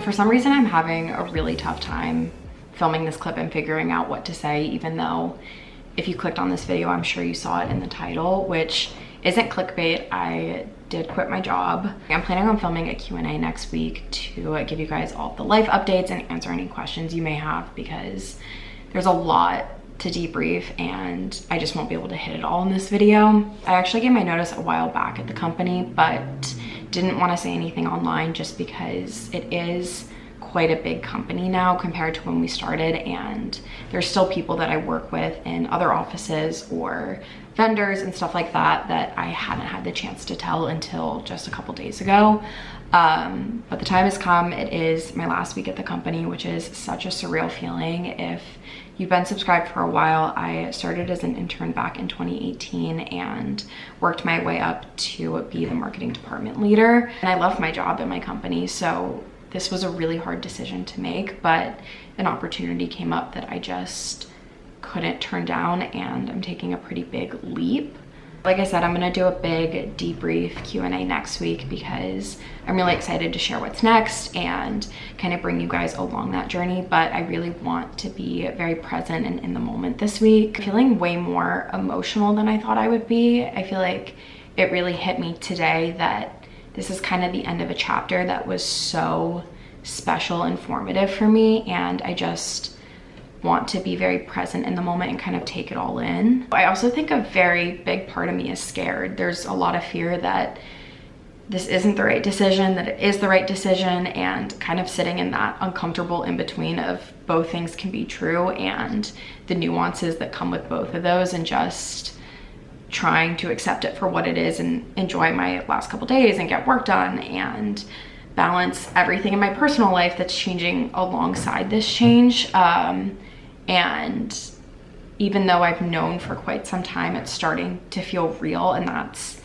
For some reason, I'm having a really tough time filming this clip and figuring out what to say, even though if you clicked on this video, I'm sure you saw it in the title, which isn't clickbait. I did quit my job. I'm planning on filming a Q&A next week to give you guys all the life updates and answer any questions you may have, because there's a lot to debrief and I just won't be able to hit it all in this video. I actually gave my notice a while back at the company, but didn't want to say anything online just because it is quite a big company now compared to when we started, and there's still people that I work with in other offices or vendors and stuff like that that I hadn't had the chance to tell until just a couple days ago. But the time has come. It is my last week at the company, which is such a surreal feeling. If you've been subscribed for a while, I started as an intern back in 2018 and worked my way up to be the marketing department leader. And I love my job at my company, so this was a really hard decision to make, but an opportunity came up that I just couldn't turn down, and I'm taking a pretty big leap. Like I said, I'm gonna do a big debrief Q&A next week because I'm really excited to share what's next and kind of bring you guys along that journey, but I really want to be very present and in the moment this week. I'm feeling way more emotional than I thought I would be. I feel like it really hit me today that this is kind of the end of a chapter that was so special and formative for me, and I just want to be very present in the moment and kind of take it all in. I also think a very big part of me is scared. There's a lot of fear that this isn't the right decision, that it is the right decision, and kind of sitting in that uncomfortable in between of both things can be true and the nuances that come with both of those, and just trying to accept it for what it is and enjoy my last couple days and get work done and balance everything in my personal life that's changing alongside this change. And even though I've known for quite some time, it's starting to feel real, and that's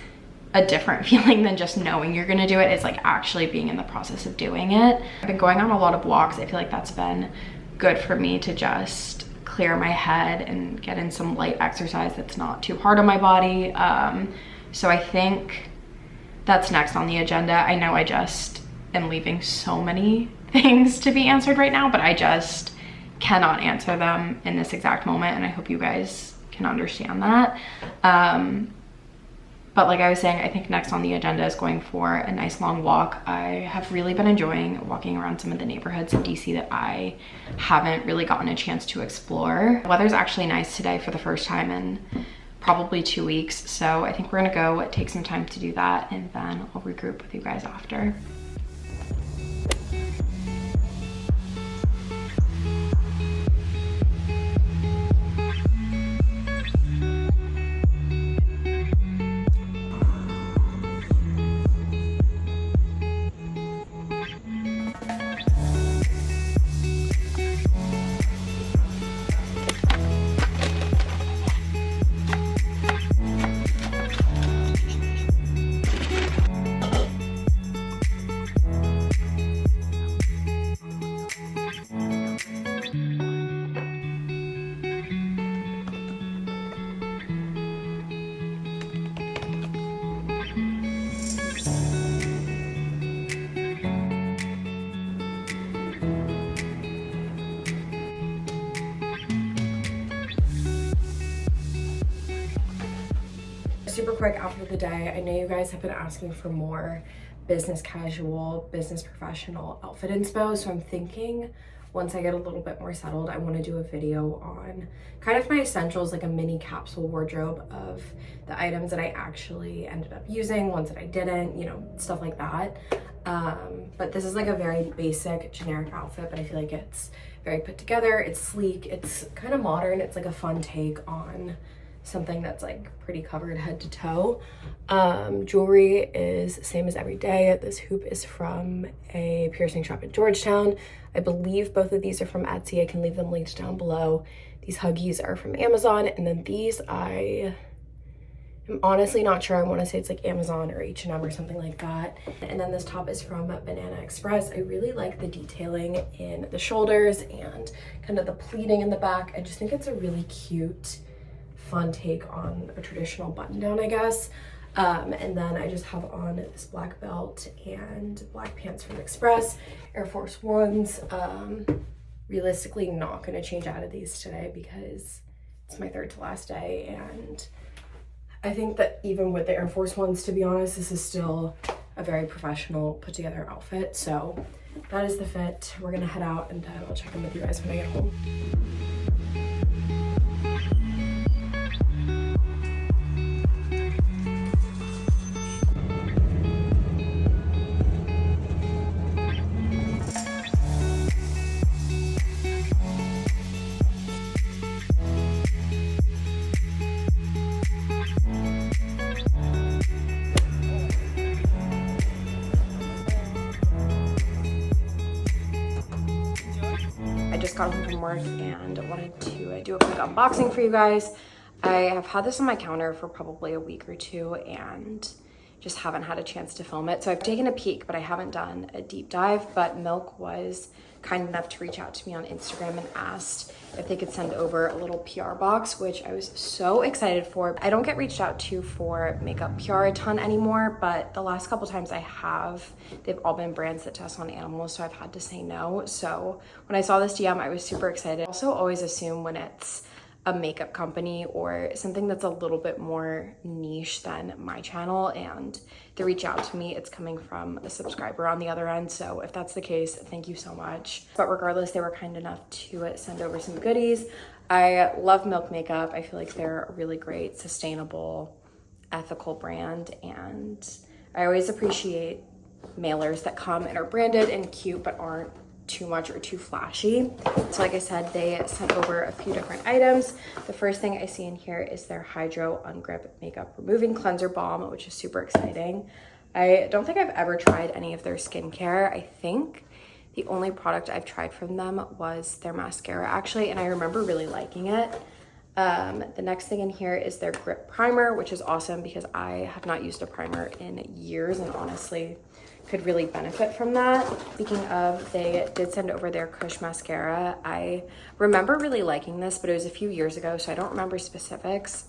a different feeling than just knowing you're gonna do it. It's like actually being in the process of doing it. I've been going on a lot of walks. I feel like that's been good for me to just clear my head and get in some light exercise that's not too hard on my body. So I think that's next on the agenda. I know I just am leaving so many things to be answered right now, but I just cannot answer them in this exact moment, and I hope you guys can understand that. But like I was saying, I think next on the agenda is going for a nice long walk. I have really been enjoying walking around some of the neighborhoods in DC that I haven't really gotten a chance to explore. The weather's actually nice today for the first time in probably 2 weeks, so I think we're gonna go take some time to do that, and then I'll regroup with you guys after. Super quick outfit of the day. I know you guys have been asking for more business casual, business professional outfit inspo, so I'm thinking once I get a little bit more settled, I want to do a video on kind of my essentials, like a mini capsule wardrobe of the items that I actually ended up using, ones that I didn't, you know, stuff like that. But this is like a very basic generic outfit, but I feel like it's very put together, it's sleek, it's kind of modern, it's like a fun take on something that's like pretty covered head to toe. Jewelry is same as every day. This hoop is from a piercing shop in Georgetown. I believe both of these are from Etsy. I can leave them linked down below. These Huggies are from Amazon, and then these I am honestly not sure. I want to say it's like Amazon or H&M or something like that. And then this top is from Banana Express. I really like the detailing in the shoulders and kind of the pleating in the back. I just think it's a really cute, fun take on a traditional button down, I guess. And then I just have on this black belt and black pants from Express, Air Force Ones. Realistically not going to change out of these today because it's my third to last day, and I think that even with the Air Force Ones, to be honest, this is still a very professional put together outfit. So that is the fit. We're gonna head out and then I'll check in with you guys when I get home. Got home from work and wanted to do a quick unboxing for you guys. I have had this on my counter for probably a week or two and just haven't had a chance to film it. So I've taken a peek, but I haven't done a deep dive. But Milk was kind enough to reach out to me on Instagram and asked if they could send over a little PR box, which I was so excited for. I don't get reached out to for makeup PR a ton anymore, but the last couple times I have, they've all been brands that test on animals, so I've had to say no. So when I saw this DM, I was super excited. I also always assume when it's a makeup company or something that's a little bit more niche than my channel and they reach out to me, it's coming from a subscriber on the other end. So if that's the case, thank you so much. But regardless, they were kind enough to send over some goodies. I love Milk makeup. I feel like they're a really great, sustainable, ethical brand, and I always appreciate mailers that come and are branded and cute but aren't too much or too flashy. So like I said, they sent over a few different items. The first thing I see in here is their Hydro Ungrip Makeup Removing Cleanser Balm, which is super exciting. I don't think I've ever tried any of their skincare. I think the only product I've tried from them was their mascara actually, and I remember really liking it. The next thing in here is their Grip Primer, which is awesome because I have not used a primer in years and honestly could really benefit from that. Speaking of, they did send over their Kush mascara. I remember really liking this, but it was a few years ago, so I don't remember specifics.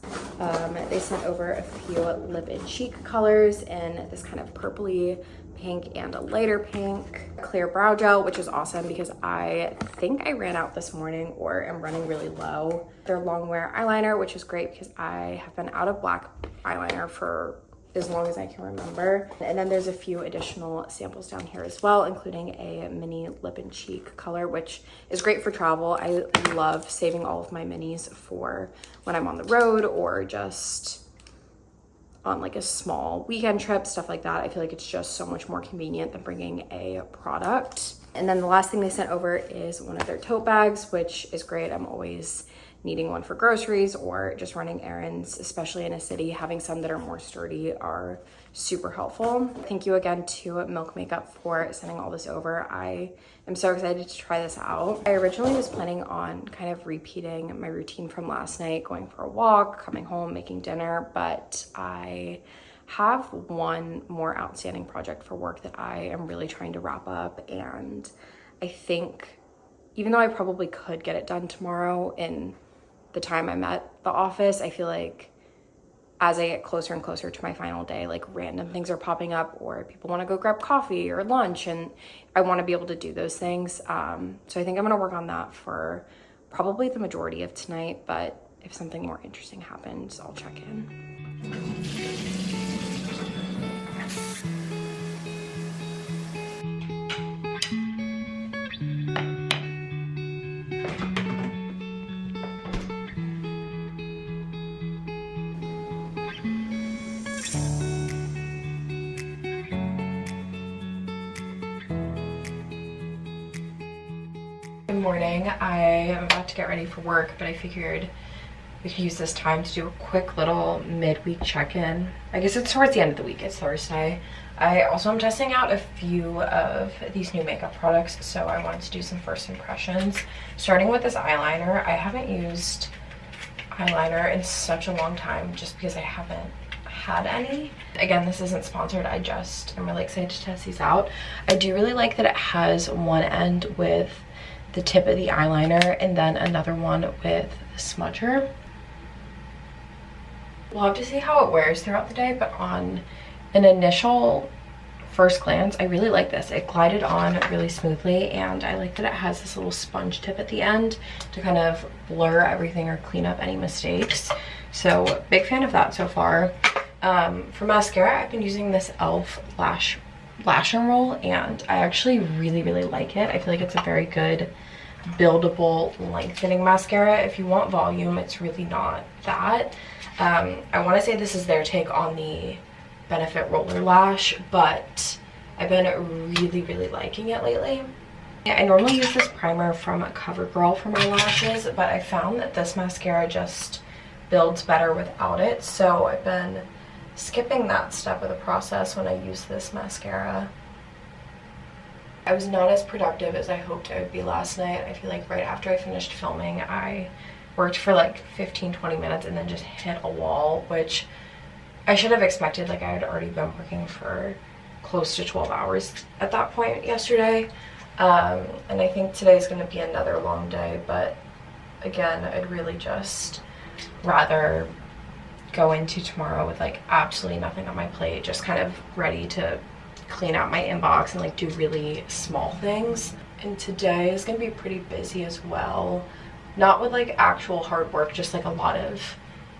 They sent over a few lip and cheek colors in this kind of purpley pink and a lighter pink. Clear brow gel, which is awesome because I think I ran out this morning or am running really low. Their long wear eyeliner, which is great because I have been out of black eyeliner for as long as I can remember. And then there's a few additional samples down here as well, including a mini lip and cheek color, which is great for travel. I love saving all of my minis for when I'm on the road or just on like a small weekend trip, stuff like that. I feel like it's just so much more convenient than bringing a product. And then the last thing they sent over is one of their tote bags, which is great. I'm always needing one for groceries or just running errands, especially in a city. Having some that are more sturdy are super helpful. Thank you again to Milk Makeup for sending all this over. I am so excited to try this out. I originally was planning on kind of repeating my routine from last night, going for a walk, coming home, making dinner, but I have one more outstanding project for work that I am really trying to wrap up, and I think even though I probably could get it done tomorrow in the time I'm at the office, I feel like as I get closer and closer to my final day, like random things are popping up or people want to go grab coffee or lunch, and I want to be able to do those things. So I think I'm going to work on that for probably the majority of tonight, but if something more interesting happens, I'll check in. Good morning. I am about to get ready for work, but I figured we could use this time to do a quick little midweek check-in. I guess it's towards the end of the week. It's Thursday. I also am testing out a few of these new makeup products, so I wanted to do some first impressions. Starting with this eyeliner. I haven't used eyeliner in such a long time just because I haven't had any. Again, this isn't sponsored. I'm really excited to test these out. I do really like that it has one end with the tip of the eyeliner and then another one with the smudger. We'll have to see how it wears throughout the day, but on an initial first glance, I really like this. It glided on really smoothly, and I like that it has this little sponge tip at the end to kind of blur everything or clean up any mistakes. So big fan of that so far. For mascara, I've been using this e.l.f. lash and roll, and I actually really like it. I feel like it's a very good buildable lengthening mascara. If you want volume, it's really not that. I want to say this is their take on the Benefit Roller Lash, but I've been really liking it lately. I normally use this primer from CoverGirl for my lashes, but I found that this mascara just builds better without it, so I've been skipping that step of the process when I use this mascara. I was not as productive as I hoped I would be last night. I feel like right after I finished filming, I worked for like 15-20 minutes and then just hit a wall, which I should have expected. Like, I had already been working for close to 12 hours at that point yesterday. And I think today is going to be another long day, but again, I'd really just rather go into tomorrow with like absolutely nothing on my plate, just kind of ready to clean out my inbox and like do really small things. And today is going to be pretty busy as well, not with like actual hard work, just like a lot of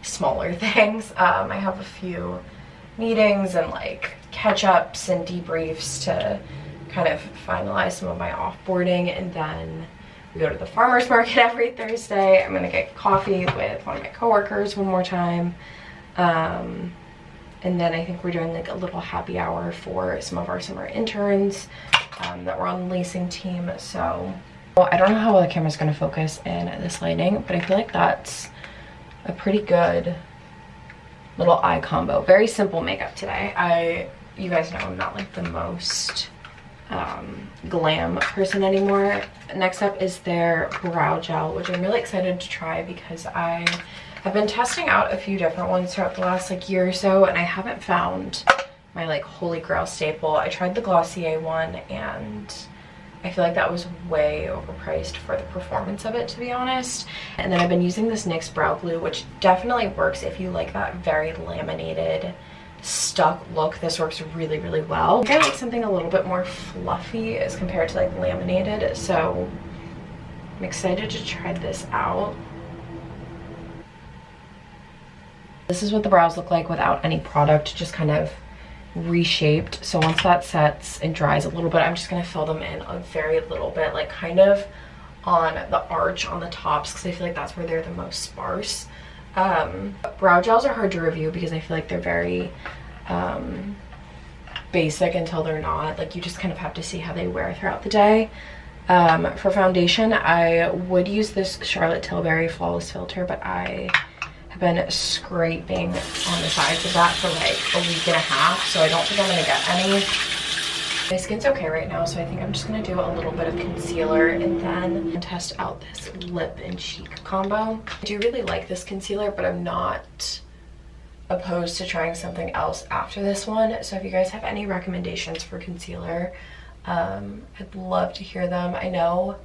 smaller things. I have a few meetings and like catch-ups and debriefs to kind of finalize some of my offboarding, and then we go to the farmer's market every Thursday. I'm gonna get coffee with one of my coworkers one more time, and then I think we're doing like a little happy hour for some of our summer interns that were on the lacing team. So I don't know how well the camera's gonna focus in this lighting, but I feel like that's a pretty good little eye combo. Very simple makeup today. You guys know I'm not like the most glam person anymore. Next up is their brow gel, which I'm really excited to try because I have been testing out a few different ones throughout the last like year or so, and I haven't found my like holy grail staple. I tried the Glossier one, and I feel like that was way overpriced for the performance of it, to be honest. And then I've been using this NYX brow glue, which definitely works if you like that very laminated, stuck look. This works really well. I think I like something a little bit more fluffy as compared to like laminated, so I'm excited to try this out. This is what the brows look like without any product, just kind of reshaped. So once that sets and dries a little bit, I'm just going to fill them in a very little bit, like kind of on the arch on the tops, because I feel like that's where they're the most sparse. Brow gels are hard to review because I feel like they're very basic until they're not. Like, you just kind of have to see how they wear throughout the day. For foundation, I would use this Charlotte Tilbury Flawless Filter, but I have been scraping on the sides of that for like a week and a half, so I don't think I'm gonna get any. My skin's okay right now, so I think I'm just gonna do a little bit of concealer and then test out this lip and cheek combo. I do really like this concealer, but I'm not opposed to trying something else after this one. So if you guys have any recommendations for concealer, I'd love to hear them. I know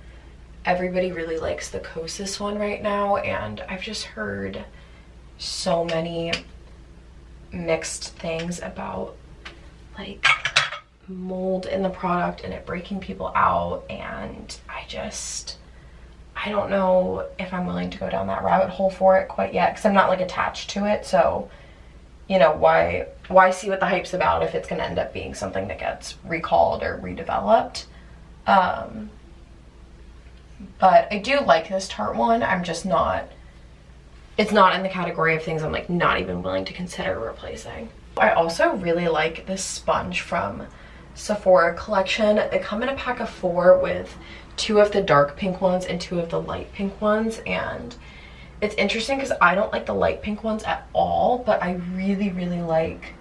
everybody really likes the Kosas one right now, and I've just heard so many mixed things about like mold in the product and it breaking people out, and I don't know if I'm willing to go down that rabbit hole for it quite yet, because I'm not like attached to it. So, you know, why see what the hype's about if it's going to end up being something that gets recalled or redeveloped. But I do like this Tarte one. I'm just not, it's not in the category of things I'm like not even willing to consider replacing. I also really like this sponge from Sephora collection. They come in a pack of 4 with 2 of the dark pink ones and 2 of the light pink ones, and it's interesting because I don't like the light pink ones at all, but I really like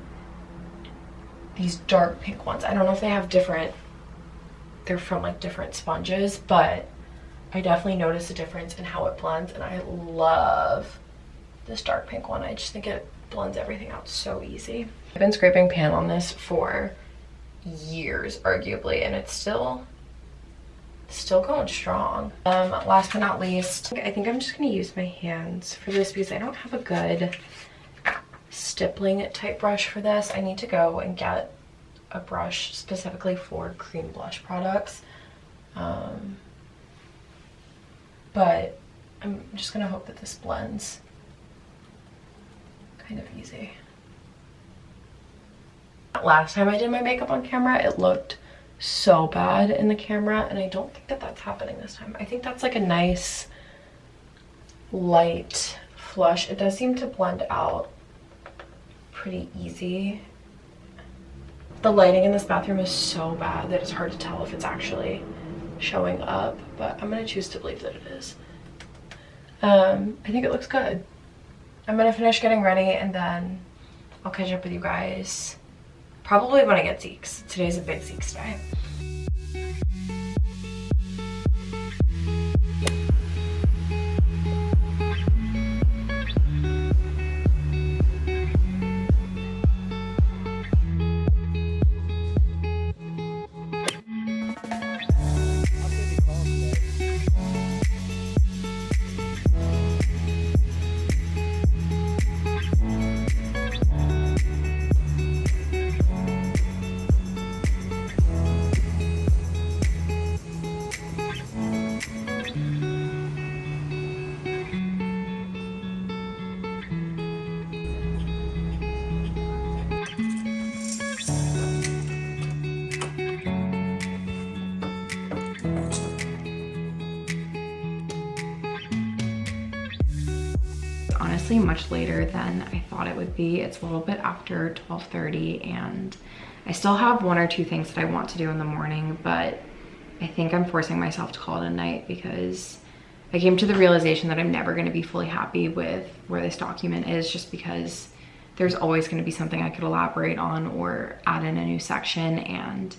these dark pink ones. I don't know if they have different, they're from like different sponges, but I definitely notice a difference in how it blends, and I love this dark pink one. I just think it blends everything out so easy. I've been scraping pan on this for years, arguably, and it's still going strong. Last but not least, I think I'm just gonna use my hands for this because I don't have a good stippling type brush for this. I need to go and get a brush specifically for cream blush products. But I'm just gonna hope that this blends kind of easy. Last time I did my makeup on camera, it looked so bad in the camera, and I don't think that that's happening this time. I think that's like a nice light flush. It does seem to blend out pretty easy. The lighting in this bathroom is so bad that it's hard to tell if it's actually showing up, but I'm gonna choose to believe that it is. I think it looks good. I'm gonna finish getting ready and then I'll catch up with you guys probably when I get Zeke's. Today's a big Zeke's day. Honestly much later than I thought it would be. It's a little bit after 12:30 and I still have one or two things that I want to do in the morning, but I think I'm forcing myself to call it a night because I came to the realization that I'm never going to be fully happy with where this document is, just because there's always going to be something I could elaborate on or add in a new section, and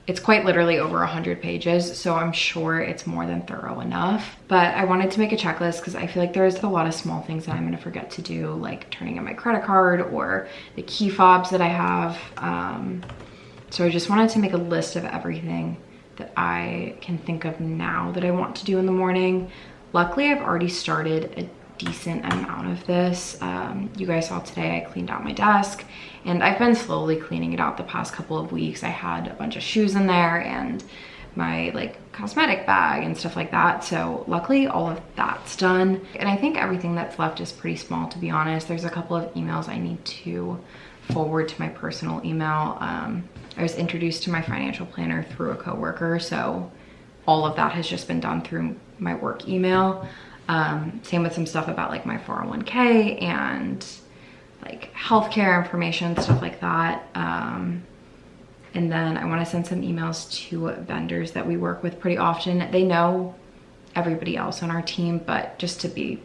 it's quite literally over 100 pages, so I'm sure it's more than thorough enough. But I wanted to make a checklist because I feel like there's a lot of small things that I'm gonna forget to do, like turning in my credit card or the key fobs that I have. So I just wanted to make a list of everything that I can think of now that I want to do in the morning. Luckily, I've already started a decent amount of this. You guys saw today I cleaned out my desk, and I've been slowly cleaning it out the past couple of weeks. I had a bunch of shoes in there and my like cosmetic bag and stuff like that, so luckily all of that's done, and I think everything that's left is pretty small, to be honest. There's a couple of emails I need to forward to my personal email. I was introduced to my financial planner through a coworker, so all of that has just been done through my work email. Same with some stuff about like my 401k and like healthcare information, stuff like that. And then I want to send some emails to vendors that we work with pretty often. They know everybody else on our team, but just to be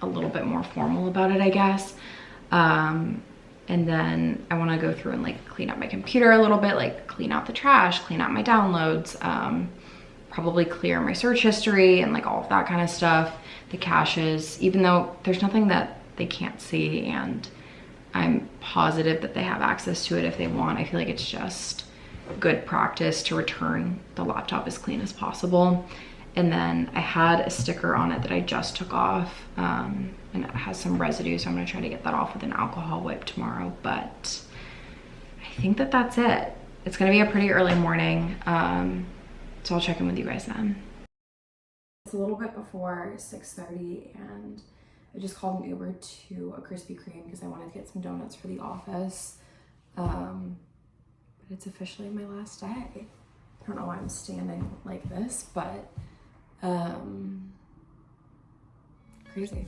a little bit more formal about it, I guess. And then I want to go through and like clean up my computer a little bit, like clean out the trash, clean out my downloads, probably clear my search history and like all of that kind of stuff, the caches, even though there's nothing that they can't see and I'm positive that they have access to it if they want. I feel like it's just good practice to return the laptop as clean as possible. And then I had a sticker on it that I just took off, and it has some residue, so I'm gonna try to get that off with an alcohol wipe tomorrow. But I think that that's it. It's gonna be a pretty early morning, so I'll check in with you guys then. It's a little bit before 6:30 and I just called an Uber to a Krispy Kreme because I wanted to get some donuts for the office. But it's officially my last day. I don't know why I'm standing like this, but crazy.